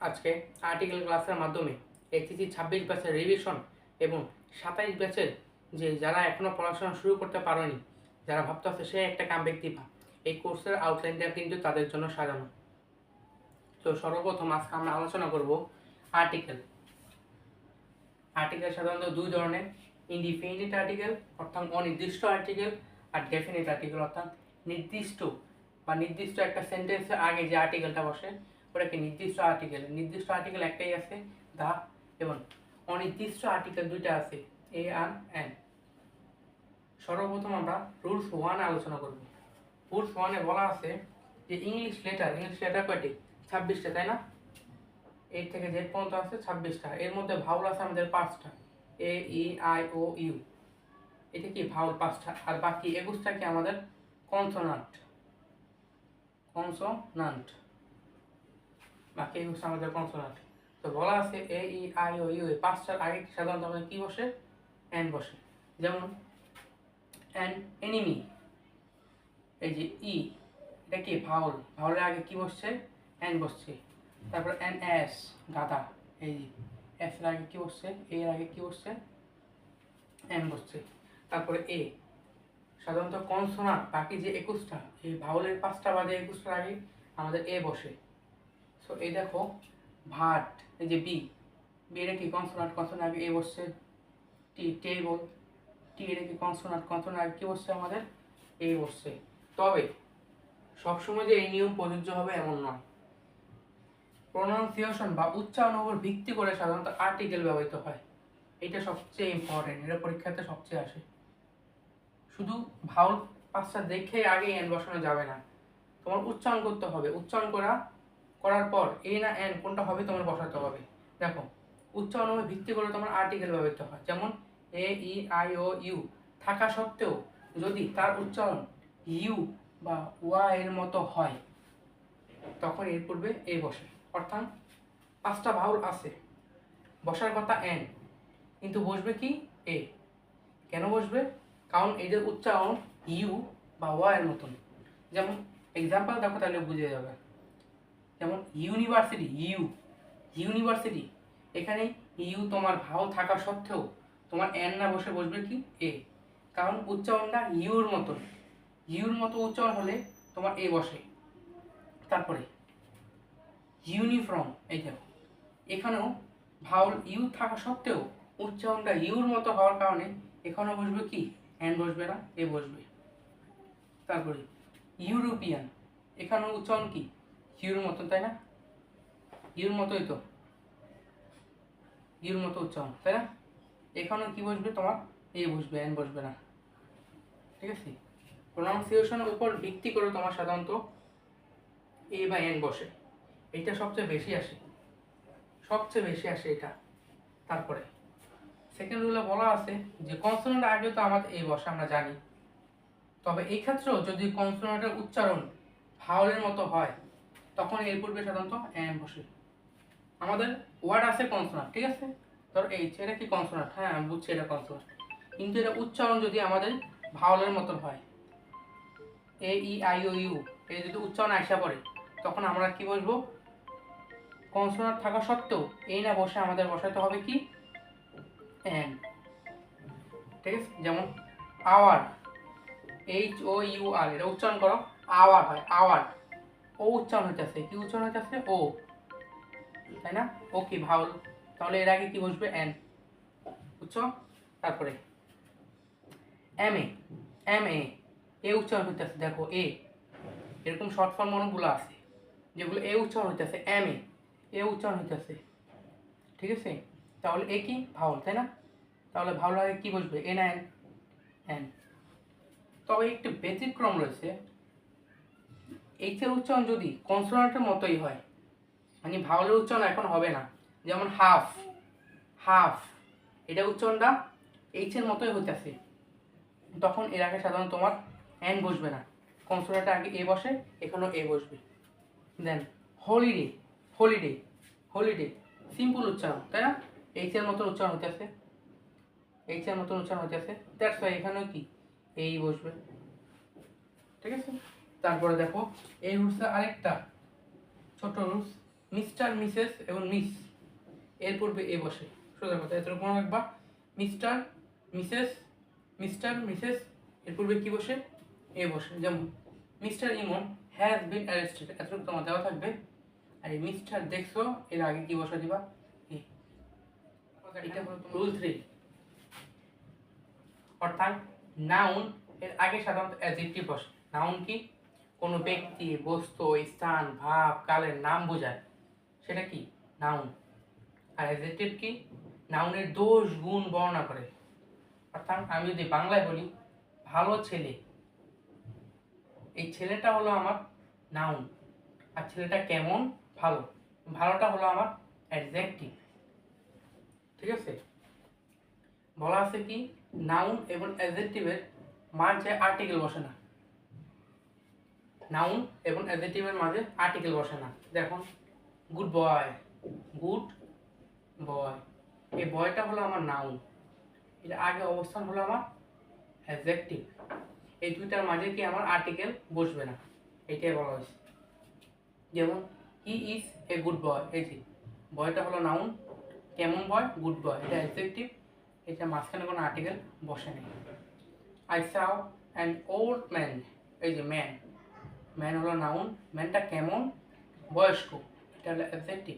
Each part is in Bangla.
আজকে আর্টিকেল ক্লাসের মাধ্যমে এইচএসসি 26 ব্যাচের রিভিশন এবং 27 ব্যাচের যে যারা এখনও পড়াশোনা শুরু করতে পারেনি, যারা ভাবতেছে সে একটা কামব্যাক দিবা, এই কোর্সের আউটলাইনটা কিন্তু তাদের জন্য সাজানো। তো সর্বপ্রথম আজকে আমরা আলোচনা করব আর্টিকেল। আর্টিকেল সাধারণত দুই ধরনের, ইনডিফিনিট আর্টিকেল অর্থাৎ অনির্দিষ্ট আর্টিকেল, আর ডেফিনিট আর্টিকেল অর্থাৎ নির্দিষ্ট বা নির্দিষ্ট একটা সেন্টেন্সের আগে যে আর্টিকেলটা বসে ওটাকে নির্দিষ্ট আর্টিকেল। নির্দিষ্ট আর্টিকেল একটাই আছে, দা, এবং অনির্দিষ্ট আর্টিকেল দুইটা আছে, এ আর এন। সর্বপ্রথম আমরা রুলস 1 আলোচনা করব। রুলস 1-এ বলা আছে যে ইংলিশ লেটার কয়টি? 26টা, তাই না? এ থেকে জেড পর্যন্ত আছে 26টা। এর মধ্যে ভাউল আছে আমাদের 5টা, এ, ই, আই, ও, ইউ। এটা কি ভাউল 5টা, আর বাকি 21টা কি আমাদের কনসোনান্ট। বাকি 21টা আমাদের কনসোনান্ট। তো বলা আছে এ, ই, আই, ও, ইউ, এই 5টার আগে সাধারণত আমাদের কি বসে? এন বসে। যেমন অ্যান এনিমি, এই যে ই, এটা কি ভাউল, ভাউলের আগে কি বসছে? এন বসছে। তারপর এন এস, গাধা, এই যে এস এর আগে কি বসছে? এ এর আগে কি বসছে? এন বসছে। তারপরে এ, সাধারণত কনসোনান্ট বাকি যে 21টা, এই ভাউলের 5টা বাদে 21টার আগে আমাদের এ বসে। সো এই দেখো ভাট, এই যে বি, বি এটা কি কনসোনান্ট আগে এ বসছে। টি, টেবল, টি এটা কি কনসোনান্ট আগে কি বসছে? আমাদের এ বসছে। তবে সবসময় যে এই নিয়ম প্রযোজ্য হবে এমন নয়। প্রোনাউন্সিয়েশন বা উচ্চারণের উপর ভিত্তি করে সাধারণত আর্টিকেল ব্যবহৃত হয়। এটা সবচেয়ে ইম্পর্টেন্ট, এটা পরীক্ষাতে সবচেয়ে আসে। শুধু ভাউল 5টা দেখে আগে এন বসানো যাবে না, তোমার উচ্চারণ করতে হবে। উচ্চারণ করার পর এ না এন কোনটা হবে তোমার বসাতে হবে। দেখো উচ্চারণের উপর ভিত্তি করে তোমার আর্টিকেল ব্যবহৃত হয়। যেমন এ, ই, আই, ও, ইউ থাকা সত্ত্বেও যদি তার উচ্চারণ ইউ বা ওয়া এর মতো হয় তখন এর পূর্বে এ বসে। অর্থাৎ 5টা ভাউল আছে, বসার কথা এন, কিন্তু বসবে কি? এ। কেন বসবে? কারণ এদের উচ্চারণ ইউ বা ওয়া এর মতন। যেমন এক্সাম্পল দেখো, তাহলে বুঝে যাবে। যেমন ইউনিভার্সিটি, ইউনিভার্সিটি, এখানে ইউ তোমার ভাউল থাকা সত্ত্বেও তোমার এন না বসে বসবে কি? এ। কারণ উচ্চারণটা ইউর মতো উচ্চারণ হলে তোমার এ বসে। তারপরে ইউনিফর্ম, এই দেখো এখানেও ভাউল ইউ থাকা সত্ত্বেও উচ্চারণটা ইউর মতো হওয়ার কারণে এখানেও বসবে কি? এন বসবে না, এ বসবে। তারপরে ইউরোপিয়ান, এখানেও উচ্চারণ কি? ইউর মতো, তাই না? ইউর মতোই তো, ইউর মতো উচ্চারণ, তাই না? এখানেও কি বসবে? তোমার এ বসবে, এন বসবে না। ঠিক আছে? প্রোনাউন্সিয়েশনের উপর ভিত্তি করে তোমার সাধারণত এ বা এন বসে। এটা সবচেয়ে বেশি আসে এটা। তারপরে সেকেন্ড রুলে বলা আছে যে কনসোনেন্ট আগে তো আমাদের এ বসে, আমরা জানি। তবে এই ক্ষেত্রেও যদি কনসোনেন্টের উচ্চারণ ভাওয়ালের মতো হয় তখন এর পূর্বে সাধারণত এন বসে। আমাদের ওয়ার্ড আছে কনসোনেন্ট, ঠিক আছে? ধর এইচ, এটা কি কনসোনেন্ট? হ্যাঁ আমি বুঝছি এটা কনসোনেন্ট, কিন্তু এটা উচ্চারণ যদি আমাদের ভাওয়ালের মতন হয়, এ, ই, আই, ও, ইউ, এই যদি উচ্চারণ আসা পড়ে তখন আমরা কি বসবো? কনসোনেন্ট থাকা সত্ত্বেও এই না বসে আমাদের বসাতে হবে কি? এন। ঠিক আছে? যেমন hour, H O U R, এটা উচ্চারণ করো আওয়ার হয়, আওয়ার। ও উচ্চারণ হইতেছে, কি উচ্চারণ হইতেছে? ও, তাই না? ও কি ভাউল, তাহলে এর আগে কি বসবে? এন। বুঝছো? তারপরে এম এ, এ উচ্চারণ হইতেছে, দেখো এ, এরকম শর্ট ফর্ম অনেকগুলো আছে যেগুলো এ উচ্চারণ হইতেছে, এ উচ্চারণ হইতেছে। ঠিক আছে? তাহলে এ কি? ভাউল, তাই না? তাহলে ভাউল আগে কি বসবে? এ না এন? এন। তবে একটু ব্যতিক্রম রয়েছে। এইচ এর উচ্চারণ যদি কনসোনেন্টের মতোই হয়, মানে ভাওয়ালের উচ্চারণ এখন হবে না, যেমন হাফ, এটা উচ্চারণটা এইচ এর মতোই হইতেছে, তখন এর আগে সাধারণত তোমার এন বসবে না, কনসোনেন্টের আগে এ বসে, এখানেও এ বসবে। দেন হলিডে, সিম্পল উচ্চারণ, তাই না? এইচ এর মতন উচ্চারণ হইতেছে, দ্যাটস ওয়াই এখানেও কি? এই বসবে। ঠিক আছে? তারপরে দেখো এই রুলসে আরেকটা ছোট রুলস, মিস্টার, মিসেস এবং মিস এর পূর্বে এ বসে। সোজা কথা, এত মনে রাখবা। মিস্টার, মিসেস, মিস্টার, মিসেস এর পূর্বে কি বসে? এ বসে। যেমন Mr Emon has been arrested, এতটুকু তোমার দেওয়া থাকবে। আর এই মিস্টার দেখছো এর আগে কি বসা দিবা? এ। এটা হলো রুল 3। অর্থাৎ নাউন এর আগে সাধারণত অ্যাডজেক্টিভ বসে। নাউন কি? কোনো ব্যক্তি, বস্তু, স্থান, ভাব, কালের নাম বোঝায়, সেটা কি? নাউন। আর অ্যাডজেক্টিভ কি? নাউনের দোষ গুণ বর্ণনা করে। অর্থাৎ আমি যদি বাংলায় বলি ভালো ছেলে, এই ছেলেটা হলো আমার নাউন। আর ছেলেটা কেমন? ভালো। ভালোটা হলো আমার অ্যাডজেক্টিভ। ঠিক আছে? বলা আছে কি নাউন এবং অ্যাডজেক্টিভের মাঝে আর্টিকেল বসে না। নাউন এবং অ্যাডজেক্টিভের মাঝে আর্টিকেল বসে না। দেখুন গুড বয়, গুড বয়, এই বয়টা হলো আমার নাউন, এর আগে অবস্থান হলো আমার অ্যাডজেক্টিভ। এই দুইটার মাঝে কি আমার আর্টিকেল বসবে না, এটাই বলা হয়েছে। যেমন he is a good boy, এই যে বয়টা হলো নাউন, কেমন বয়? গুড বয়, এটা অ্যাডজেক্টিভ, এটা মাঝখানে কোনো আর্টিকেল বসে নেই। I Sao an old man, এই যে ম্যান, ম্যান হলো নাউন, ম্যানটা কেমন? বয়স্ক, এটা হলো অ্যাডজেক্টিভ,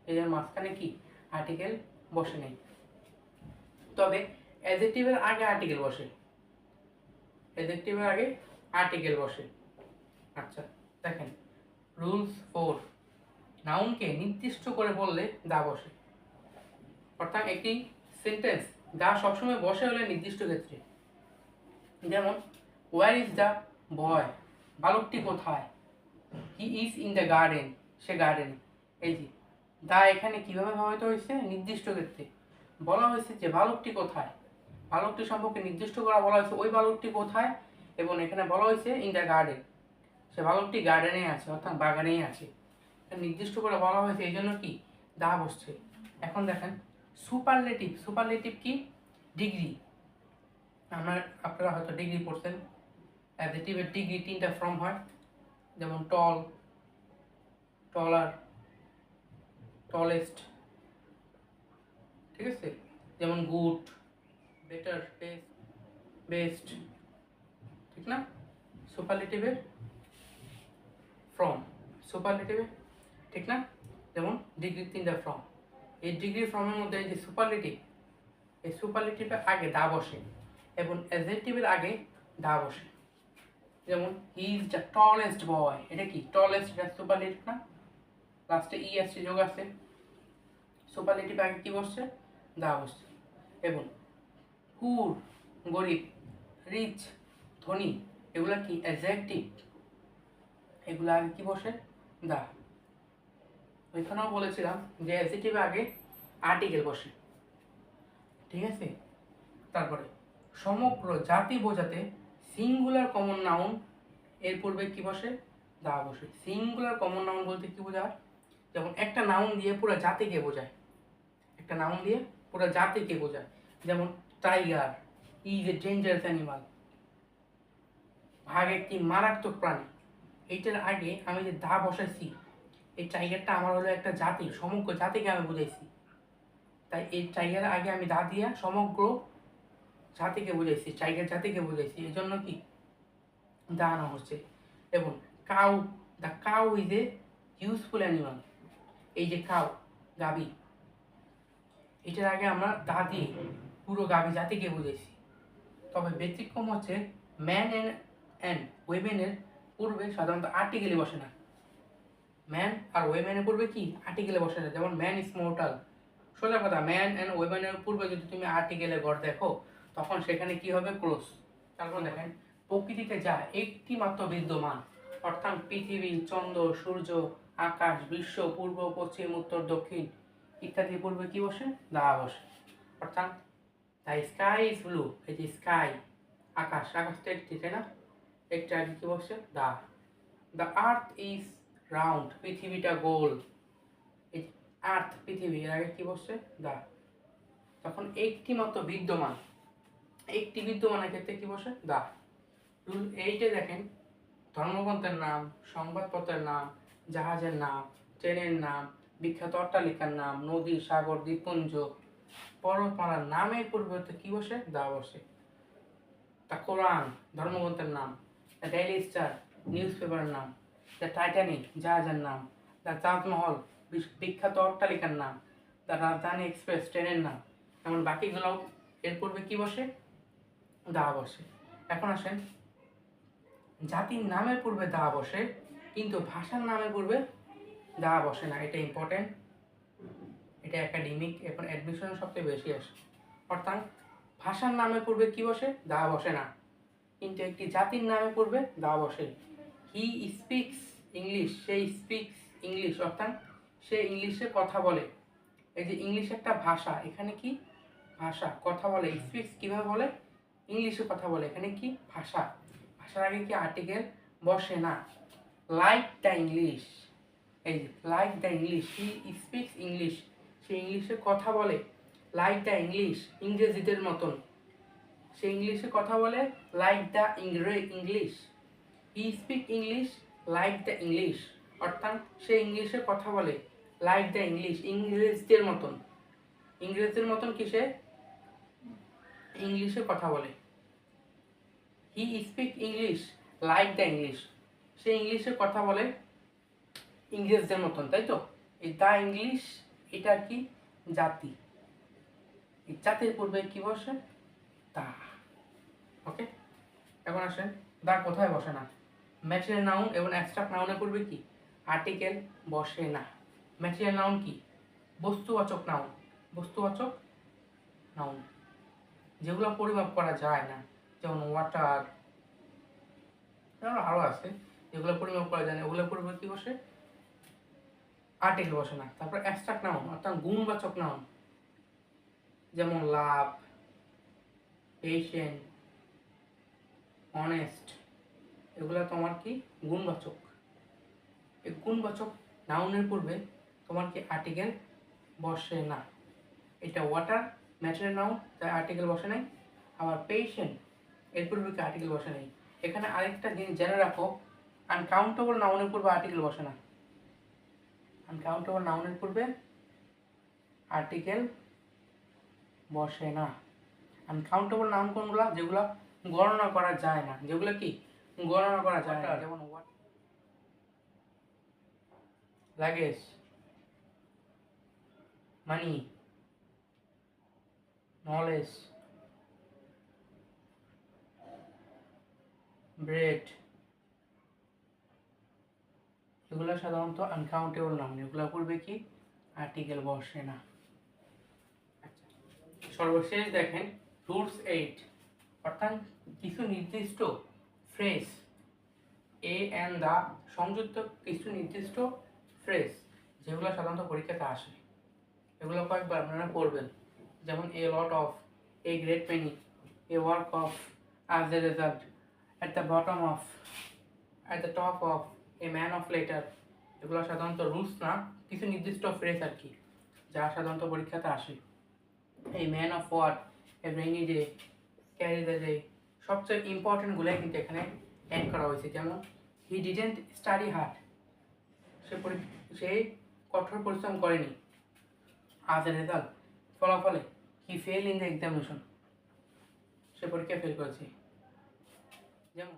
এর মাঝখানে কি আর্টিকেল বসে নেই। তবে অ্যাডজেক্টিভের আগে আর্টিকেল বসে, অ্যাডজেক্টিভের আগে আর্টিকেল বসে। আচ্ছা দেখেন রুলস 4, নাউনকে নির্দিষ্ট করে বললে দা বসে। অর্থাৎ একটি সেন্টেন্স দা সবসময় বসে হলে নির্দিষ্ট ক্ষেত্রে। যেমন ওয়ার ইজ দ্য বয়, বালকটি কোথায়? He is in the garden, সে গার্ডেনে। এই যে দা এখানে কিভাবে ব্যবহৃত হয়েছে? নির্দিষ্ট ক্ষেত্রে বলা হয়েছে যে বালকটি কোথায়, বালকটি সম্পর্কে নির্দিষ্ট করা বলা হয়েছে ওই বালকটি কোথায়, এবং এখানে বলা হয়েছে ইন দ্য গার্ডেন, সে বালকটি গার্ডেনে আছে, অর্থাৎ বাগানেই আছে। নির্দিষ্ট করে বলা হয়েছে এই জন্য কি দা বসছে। এখন দেখেন সুপারলেটিভ, সুপারলেটিভ কি? ডিগ্রি। আপনারা হয়তো ডিগ্রি পড়ছেন। অ্যাডজেক্টিভের ডিগ্রি 3টা ফর্ম হয়, যেমন টল, টলার, টলেস্ট। ঠিক আছে? যেমন গুড, বেটার, বেস্ট, ঠিক না? সুপারলেটিভের ফর্ম, সুপারলেটিভে, ঠিক না? যেমন ডিগ্রি 3টা ফর্ম, এই ডিগ্রি ফর্মের মধ্যে এই যে সুপারলেটিভ, এই সুপারলেটিভের আগে দা বসে এবং অ্যাডজেক্টিভের আগে দা বসে। যেমন হি ইজ দ্য টলেস্ট বয়, এটা কি? টলেস্ট, এটা সুপারলেটিভ না? লাস্টে ই আসছে, যোগ আছে, সুপারলেটিভ আগে কি বসছে? দা বসছে। এবং পুর, গরিব, রিচ, ধনী, এগুলা কি? অ্যাডজেক্টিভ, এগুলো আগে কি বসে? দা। ওইখানেও বলেছিলাম যে অ্যাডজেক্টিভ আগে আর্টিকেল বসে। ঠিক আছে? তারপরে সমগ্র জাতি বোঝাতে সিঙ্গুলার কমন নাউন এর পূর্বে কি বসে? দা বসে। সিঙ্গুলার কমন নাউন বলতে কি বোঝায়? যেমন একটা নাউন দিয়ে পুরো জাতিকে বোঝায়, একটা নাউন দিয়ে পুরো জাতিকে বোঝায়। যেমন tiger is a dangerous animal, বাঘ একটি মারাত্মক প্রাণী। এইটার আগে আমি যে দা বসাইছি, এই টাইগারটা আমার হলো একটা জাতি, সমগ্র জাতিকে আমি বুঝাইছি। তাই এই টাইগারের আগে আমি দা দিয়া সমগ্র জাতিকে বুঝাইছি, টাইগার জাতিকে বুঝাইছি, এই জন্য কি দা আনা হচ্ছে। এবং cow, the cow is a useful animal, এই যে কাউ, গাভী, এটার আগে আমরা দা দিয়ে পুরো গাভী জাতিকে বুঝাইছি। তবে ব্যতিক্রম হচ্ছে ম্যান অ্যান্ড ওয়েমেনের পূর্বে সাধারণত আর্টিকেলে বসে না। ম্যান আর ওয়েমেনের পূর্বে কি আর্টিকেলে বসে না। যেমন ম্যান ইজ মর্টাল, সোজা কথা, ম্যান অ্যান্ড ওয়েমেনের পূর্বে যদি তুমি আর্টিকেলে ঘর দেখো তখন সেখানে কি হবে? ক্লোজ। তারপর দেখেন প্রকৃতিতে যা একটি মাত্র বিদ্যমান, অর্থাৎ পৃথিবী, চন্দ্র, সূর্য, আকাশ, বিশ্ব, পূর্ব, পশ্চিম, উত্তর, দক্ষিণ ইত্যাদি পূর্বে কি বসে? দা বসে। অর্থাৎ দ্য স্কাই ইজ ব্লু, এই যে স্কাই, আকাশ, আকাশ তো একটি, তাই না? একটি আগে কি বসে? দা। দ্য আর্থ ইজ রাউন্ড, পৃথিবীটা গোল, এই আর্থ, পৃথিবী, এর আগে কি বসছে? দা। তখন একটি মাত্র বিদ্যমান, একটি বিদ্যমানের ক্ষেত্রে কি বসে? দা। রুল 8-এ দেখেন ধর্মগ্রন্থের নাম, সংবাদপত্রের নাম, জাহাজের নাম, ট্রেনের নাম, বিখ্যাত অট্টালিকার নাম, নদী, সাগর, দ্বীপপুঞ্জ, পর্বতমালার নামের পরিবর্তে কি বসে? দা বসে। দ্য কোরআন, ধর্মগ্রন্থের নাম। দ্য ডেইলি স্টার, নিউজ পেপারের নাম। দ্য টাইটানিক, জাহাজের নাম। দ্য তাজমহল, বিখ্যাত অট্টালিকার নাম। দ্য রাজধানী এক্সপ্রেস, ট্রেনের নাম। এমন বাকিগুলো এর পূর্বে কি বসে? দা বসে। এখন আসেন, জাতির নামের পূর্বে দা বসে, কিন্তু ভাষার নামের পূর্বে দা বসে না। এটা ইম্পর্টেন্ট, এটা একাডেমিক, এখন অ্যাডমিশন সবচেয়ে বেশি আসে। অর্থাৎ ভাষার নামের পূর্বে কি বসে? দা বসে না, কিন্তু একটি জাতির নামের পূর্বে দা বসে। হি স্পিক্স ইংলিশ, সে স্পিক্স ইংলিশ, অর্থাৎ সে ইংলিশে কথা বলে। এই যে ইংলিশ একটা ভাষা, এখানে কি? ভাষা, কথা বলে। স্পিক্স কিভাবে বলে? ইংলিশে কথা বলে, এখানে কি? ভাষা। ভাষার আগে কি আর্টিকেল বসে না। লাইক দ্য ইংলিশ, এই যে like the English, he speaks English, সে ইংলিশে কথা বলে। লাইক দ্য ইংলিশ, ইংরেজিদের মতন, সে ইংলিশে কথা বলে like the English. He speak English like the English, অর্থাৎ সে ইংলিশে কথা বলে লাইক দ্য ইংলিশ, ইংরেজদের মতন। ইংরেজদের মতন কিসে? ইংলিশে কথা বলে। He speak English like the English, সে ইংলিশে কথা বলে ইংরেজদের মতন, তাই তো? এই দ্য ইংলিশ, এটা কি? জাতি। এই জাতির পূর্বে কি বসে? দা। ওকে, এখন আসেন, দা কোথায় বসে না? ম্যাটেরিয়াল নাউন এবং অ্যাবস্ট্রাক্ট নাউনের পূর্বে কি? আর্টিকেল বসে না। ম্যাটেরিয়াল নাউন কি? বস্তুবাচক নাউন। বস্তুবাচক নাউন যেগুলো পরিমাপ করা যায় না, যেমন ওয়াটার, আরও আছে যেগুলো পরিমাপ করা যায় না, ওগুলোর পূর্বে কি বসে? আর্টিকেল বসে না। তারপর অ্যাবস্ট্রাক্ট নাউন, অর্থাৎ গুণবাচক নাউন, যেমন লাভ, পেশেন্ট, অনেস্ট, এগুলো তোমার কি? গুণবাচক। এই গুণবাচক নাউনের পূর্বে তোমার কি? আর্টিকেল বসে না। এটা ওয়াটার, ম্যাটেরিয়াল নাউন, তাই আর্টিকেল বসে নাই। আবার পেশেন্ট, এর পূর্বে কি? আর্টিকেল বসে নাই। এখানে আরেকটা জিনিস জেনে রাখো, আনকাউন্টেবল নাউনের পূর্বে আর্টিকেল বসে না। আনকাউন্টেবল নাউনের পূর্বে আর্টিকেল বসে না। আনকাউন্টেবল নাউন কোনগুলো? যেগুলো গণনা করা যায় না। যেগুলো কি? গণনা করা যায় না, যেমন লাগেজ, মানি, নলেজ, ব্রেড, এগুলো সাধারণত আনকাউন্টেবল নাউন, এগুলোর পূর্বে কি? আর্টিকেল বসে না। আচ্ছা, সর্বশেষ দেখেন রুটস 8, অর্থাৎ কিছু নির্দিষ্ট ফ্রেজ, এ অ্যান্ড দা সংযুক্ত কিছু নির্দিষ্ট ফ্রেজ, যেগুলো সাধারণত পরীক্ষাতে আসে। এগুলো কয়েকবার আপনারা পড়বেন, যেমন a lot of, a great many, a work of, as a result, at the bottom of, at the top of, a man of letter. এগুলো সাধারণত রুলস না, কিছু নির্দিষ্ট ফ্রেজ আর কি, যা সাধারণত পরীক্ষাতে আসে। এই man of what, a rainy day, carry the day, সবচেয়ে ইম্পর্টেন্টগুলোই কিন্তু এখানে অ্যাড করা হয়েছে। যেমন হি ডিডেন্ট স্টাডি হার্ড, সে কঠোর পরিশ্রম করেনি। আজ এ রেজাল্ট, ফলাফলে he fell in the examination, সে পরীক্ষায় ফেল করেছে। যেমন